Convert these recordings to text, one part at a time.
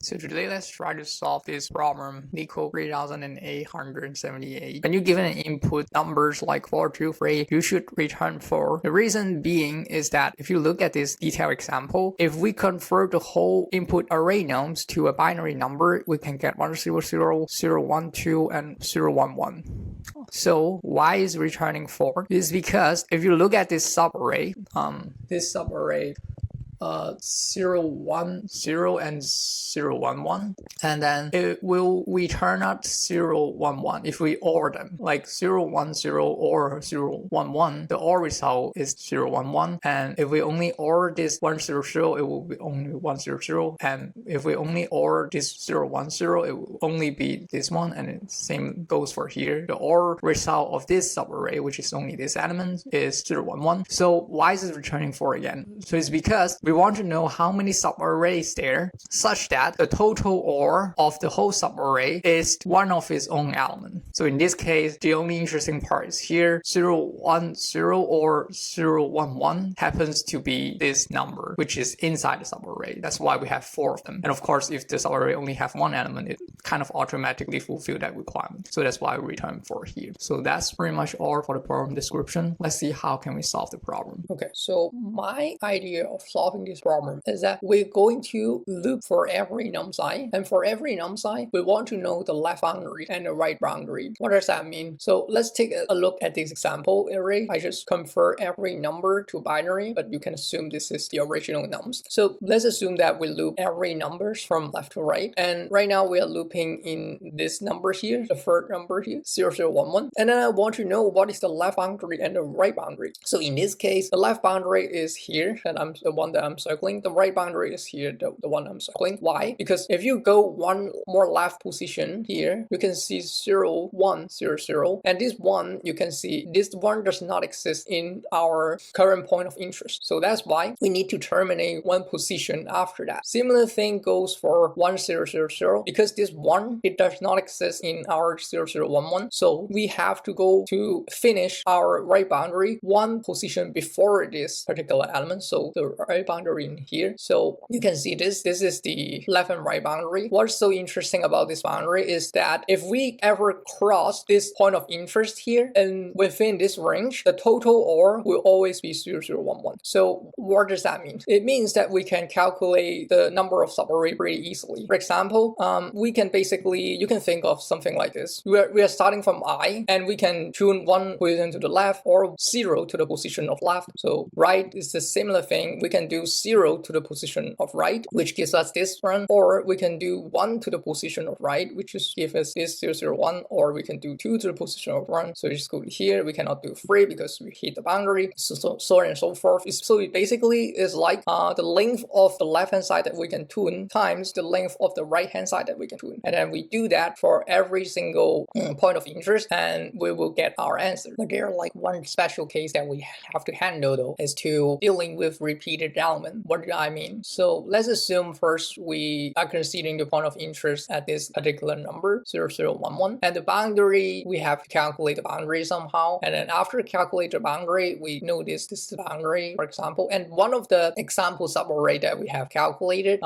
So today let's try to solve this problem, LeetCode 3878. When you given an input numbers like 4, 2, 3, you should return 4. The reason being is that if you look at this detailed example, if we convert the whole input array nums to a binary number, we can get 100, 0, 0, 12, and 011. So why is returning 4? It's because if you look at this subarray, 0, 1, 0 and 0, 1, 1, and then it will return out 0, 1, 1 if we OR them, like 0, 1, 0 or 0, 1, 1. The OR result is 0, 1, 1, and if we only OR this 1, 0, 0, it will be only 1, 0, 0, and if we only OR this 0, 1, 0, it will only be this one, and the same goes for here. The OR result of this subarray, which is only this element, is 0, 1, 1. So why is it returning 4 again? So it's because we want to know how many subarrays there such that the total OR of the whole subarray is one of its own element. So in this case, the only interesting part is here 0, 1, 0 or 0, 1, 1 happens to be this number, which is inside the subarray. That's why we have 4 of them. And of course, if the subarray only have one element, it kind of automatically fulfill that requirement. So that's why we return 4 here. So that's pretty much all for the problem description. Let's see how can we solve the problem. Okay, so my idea of solving this problem is that we're going to loop for every num_i, and for every num_i, we want to know the left boundary and the right boundary. What does that mean? So let's take a look at this example array. I just convert every number to binary, but you can assume this is the original nums. So let's assume that we loop every numbers from left to right, and right now we are looping in this number here, the third number here, 0, 0, 1, 1, and then I want to know what is the left boundary and the right boundary. So in this case, the left boundary is here, and I'm the one that I'm circling. The right boundary is here, the one I'm circling. Why? Because if you go one more left position here, you can see 0, 1, 0, 0, and this one, you can see this one does not exist in our current point of interest. So that's why we need to terminate one position after that. Similar thing goes for 1, 0, 0, 0, because this one, it does not exist in our 0, 0, 1, 1. So we have to go to finish our right boundary one position before this particular element. So the right boundary in here. So you can see this is the left and right boundary. What's so interesting about this boundary is that if we ever cross this point of interest here and within this range, the total OR will always be 0, 0, 1, 1. So what does that mean? It means that we can calculate the number of subarray pretty easily. For example, we can basically, you can think of something like this. We are starting from I, and we can tune 1 position to the left or 0 to the position of left. So right is a similar thing. We can do 0 to the position of right, which gives us this one, or we can do 1 to the position of right, which is give us this 0, 0, 1, or we can do 2 to the position of 1. So just go here. We cannot do 3 because we hit the boundary, so on and so forth. So it basically is like the length of the left hand side that we can tune times the length of the right hand side that we can tune, and then we do that for every single point of interest, and we will get our answer. But there are like one special case that we have to handle though, is to dealing with repeated element. What do I mean? So let's assume first we are considering the point of interest at this particular number 0, 0, 1, 1, and the boundary, we have to calculate the boundary somehow, and then after calculate the boundary, we know this is the boundary, for example, and one of the example subarray that we have calculated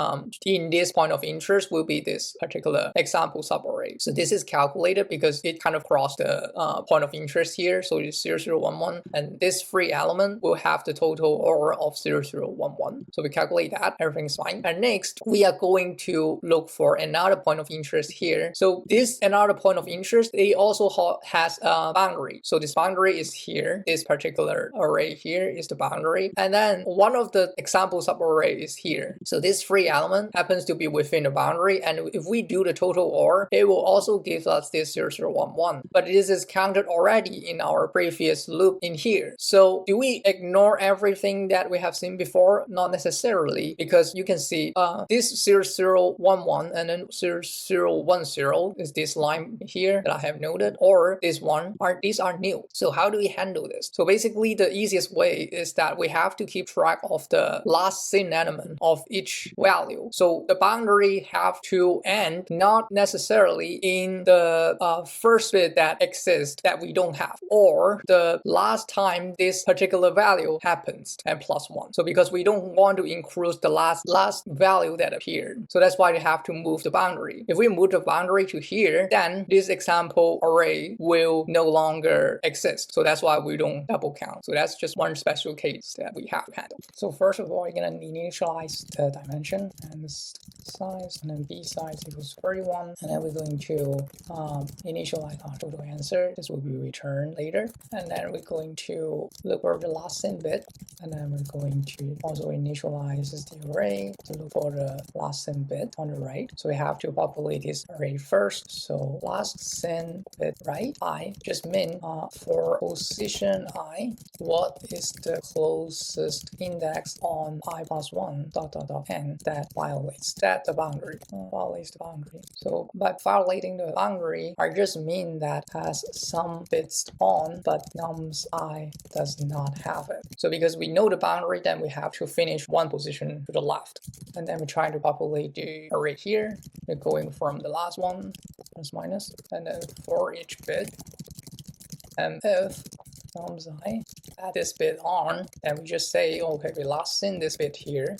in this point of interest will be this particular example subarray. So this is calculated because it kind of crossed the point of interest here, so it's 0, 0, 1, 1, and this free element will have the total OR of 0, 0, 1, 1. So we calculate that, everything's fine. And next, we are going to look for another point of interest here. So this another point of interest, it also has a boundary. So this boundary is here. This particular array here is the boundary. And then one of the example subarray is here. So this free element happens to be within the boundary. And if we do the total OR, it will also give us this 0, 0, 1, 1. But this is counted already in our previous loop in here. So do we ignore everything that we have seen before? Not necessarily, because you can see this 0, 0, 1, 1 and then 0, 0, 1, 0 is this line here that I have noted, or this one, these are new. So how do we handle this? So basically the easiest way is that we have to keep track of the last seen element of each value. So the boundary have to end not necessarily in the first bit that exists that we don't have, or the last time this particular value happens and +1. So because we don't want to include the last value that appeared, so that's why we have to move the boundary. If we move the boundary to here, then this example array will no longer exist. So that's why we don't double count. So that's just one special case that we have to handle. So first of all, we're gonna initialize the dimension and the size, and then b size equals 31, and then we're going to initialize our total answer. This will be returned later, and then we're going to look for the last in bit, and then we're going to also initialize the array to look for the last in bit on the right. So we have to populate this array first. So last sin bit right I just mean for position I, what is the closest index on I plus 1 ... n that violates the boundary. So by violating the boundary, I just mean that has some bits on, but nums I does not have it. So because we know the boundary, then we have to finish one position to the left, and then we're trying to populate the array here. We're going from the last one minus, and then for each bit, and if nums I add this bit on, then we just say, okay, we last in this bit here.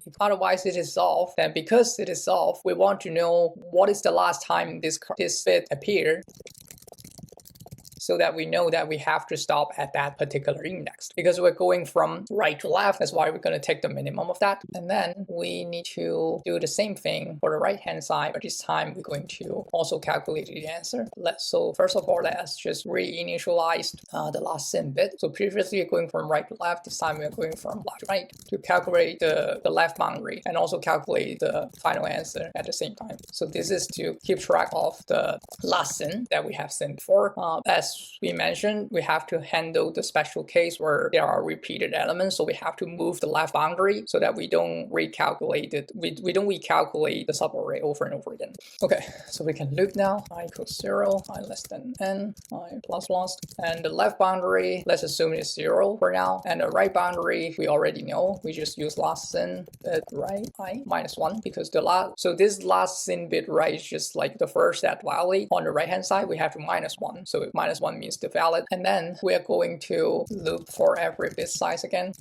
If otherwise it is off, then because it is off, we want to know what is the last time this bit appeared, so that we know that we have to stop at that particular index. Because we're going from right to left, that's why we're going to take the minimum of that. And then we need to do the same thing for the right hand side, but this time we're going to also calculate the answer. So first of all, let's just reinitialize the last sin bit. So previously we're going from right to left, this time we're going from left to right to calculate the left boundary and also calculate the final answer at the same time. So this is to keep track of the last sin that we have seen before. As we mentioned, we have to handle the special case where there are repeated elements, so we have to move the left boundary so that we don't recalculate it. We don't recalculate the subarray over and over again. Okay, so we can loop now. I equals 0, I less than n, I plus plus, and the left boundary, let's assume it's 0 for now, and the right boundary we already know. We just use last sin bit right I minus 1 because so this last sin bit right is just like the first that violate. On the right hand side we have to minus 1, so minus 1 means the valid, and then we are going to loop for every bit size again.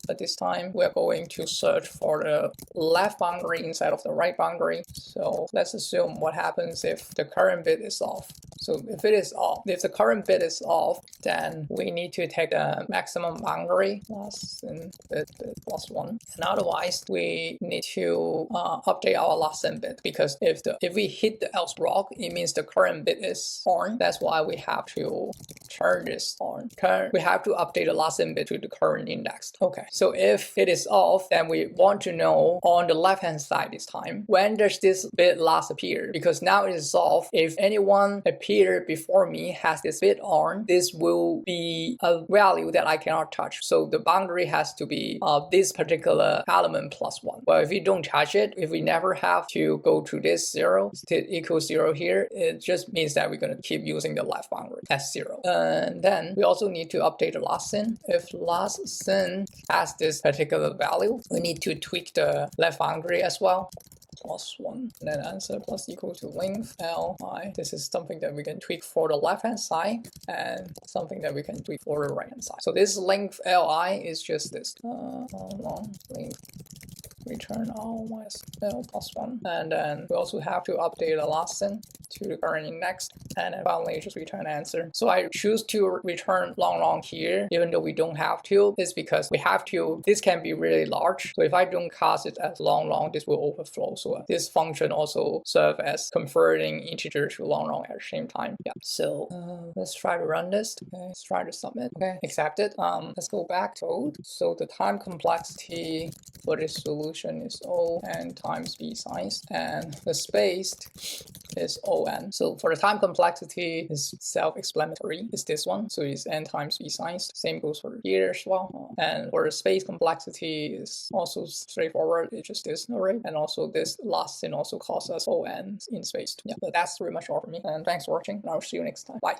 But this time we're going to search for the left boundary inside of the right boundary. So let's assume what happens if the current bit is off. So if it is off, if the current bit is off, then we need to take the maximum boundary last in bit plus 1. And otherwise we need to update our last in bit, because if we hit the else block, it means the current bit is on. That's why we have to turn this on. We have to update the last in bit to the current index. Okay. So if it is off, then we want to know on the left hand side this time, when does this bit last appear? Because now it is off. If anyone appeared before me has this bit on, this will be a value that I cannot touch. So the boundary has to be this particular element plus 1. Well, if we don't touch it, if we never have to go to this 0 equals 0 here, it just means that we're going to keep using the left boundary as 0. And then we also need to update the last sin. If last sin has this particular value, we need to tweak the left boundary as well. Plus 1, and then answer plus equal to length li. This is something that we can tweak for the left hand side and something that we can tweak for the right hand side. So this length li is just this long length return all minus l plus 1, and then we also have to update the last sin to the current index, and then finally just return answer. So I choose to return long here, even though we don't have to. It's because we have to. This can be really large, so if I don't cast it as long, this will overflow. So this function also serves as converting integer to long at the same time. Yeah. So let's try to run this. Okay. Let's try to submit. Okay, accepted. Let's go back to code. So the time complexity for this solution is O n times b size, and the spaced is O(n). So for the time complexity is self-explanatory. It's this one. So it's n times b size. Same goes for here as well. And for the space complexity is also straightforward. It's just this array. And also this last sin also calls us O(n) in space. Yeah, but that's pretty much all for me. And thanks for watching. And I'll see you next time. Bye.